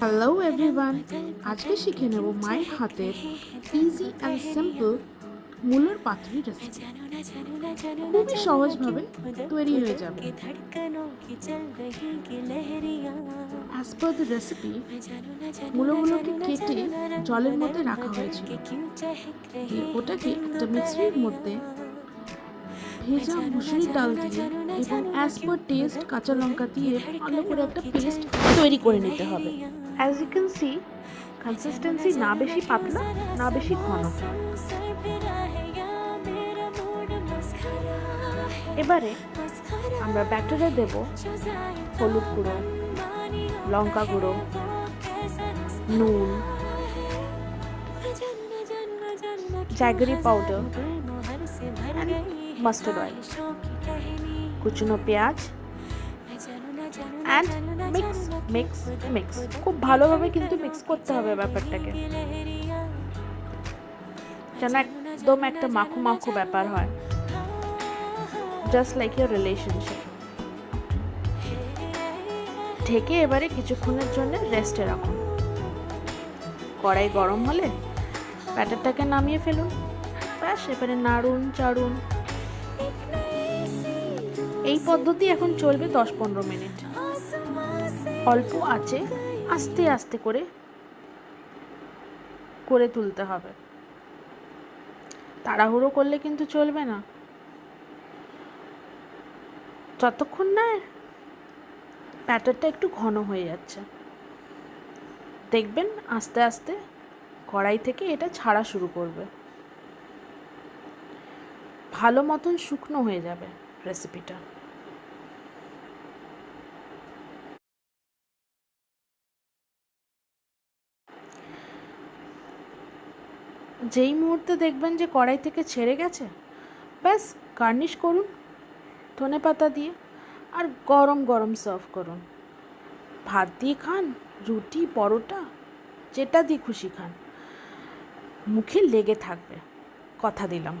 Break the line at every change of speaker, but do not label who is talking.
Hello everyone, আজকে শিখে নেব মায়ের হাতের ইজি অ্যান্ড সিম্পল মূলার পাতুরি রেসিপি। খুবই সহজভাবে তৈরি হয়ে যাবে। অ্যাজ পার দ্য রেসিপি, মূলগুলোকে কেটে জলের মধ্যে রাখা হয়েছিল। দিয়ে ওটাকে একটা মিক্সির মধ্যে ভেজা মুসুরির ডাল দিয়ে এবং অ্যাজ পার টেস্ট কাঁচা লঙ্কা দিয়ে ভালো করে একটা পেস্ট তৈরি করে নিতে হবে। As you can see, consistency না বেশি পাতলা না বেশি ঘন। এবারে আমরা ব্যাটারে দেব হলুদ গুঁড়ো, লঙ্কা গুঁড়ো, নুন, জ্যাগরি পাউডার, মাস্টার্ড অয়েল, কুচনো পেঁয়াজ অ্যান্ড মিক্স মিক্স মিক্স। খুব ভালোভাবে কিন্তু মিক্স করতে হবে ব্যাপারটাকে, যেন একদম একটা মাখো মাখো ব্যাপার হয়, জাস্ট লাইক ইয়োর রিলেশনশিপ। ঢেকে এবারে কিছুক্ষণের জন্য রেস্টে রাখুন। কড়াই গরম হলে ব্যাটারটাকে নামিয়ে ফেলুন। ব্যাস, এবারে নাড়ুন চাড়ুন। এই পদ্ধতি এখন চলবে 10-15 মিনিট। অল্প আঁচে আস্তে আস্তে করে করে তুলতে হবে, তাড়াহুড়ো করলে কিন্তু চলবে না। যতক্ষণ না ব্যাটারটা একটু ঘন হয়ে যাচ্ছে, দেখবেন আস্তে আস্তে কড়াই থেকে এটা ছাড়া শুরু করবে, ভালো মতন শুকনো হয়ে যাবে রেসিপিটা। যেই মুহূর্তে দেখবেন যে কড়াই থেকে ছেড়ে গেছে, ব্যাস গার্নিশ করুন ধনেপাতা দিয়ে, আর গরম গরম সার্ভ করুন। ভাত দিয়ে খান, রুটি, পরোটা, যেটা দিয়ে খুশি খান, মুখে লেগে থাকবে, কথা দিলাম।